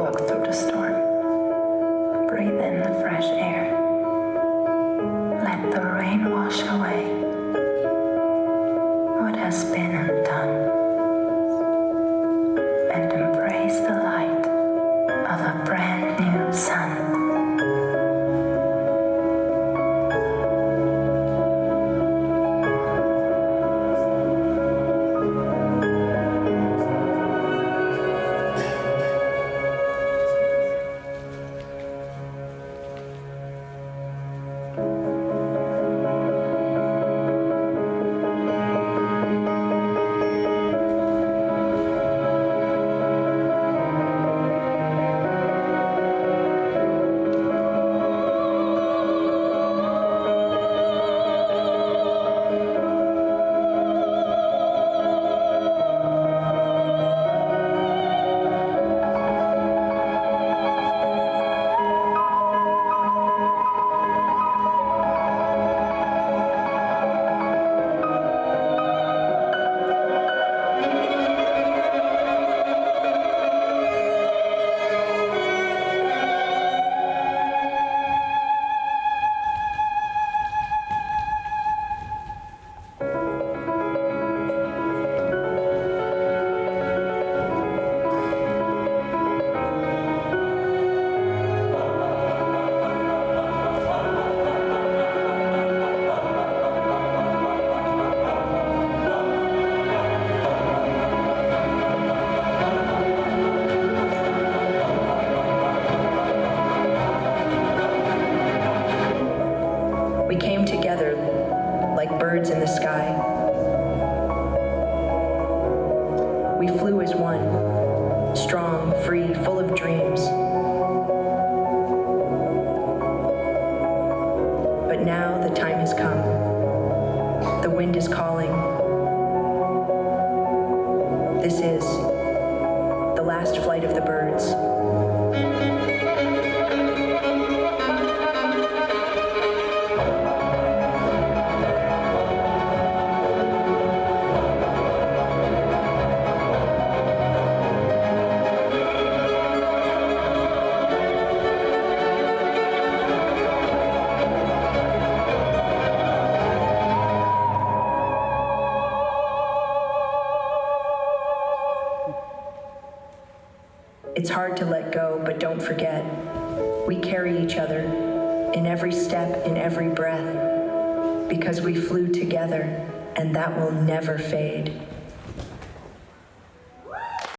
walk through the storm. Breathe in the fresh air. Let the rain wash away what has been undone. And embrace the light of a brand new sun. We came together like birds in the sky. We flew as one, strong, free, full of dreams. But now the time has come. The wind is calling. This is the last flight of the birds. It's hard to let go, but don't forget, we carry each other in every step, in every breath, because we flew together, and that will never fade.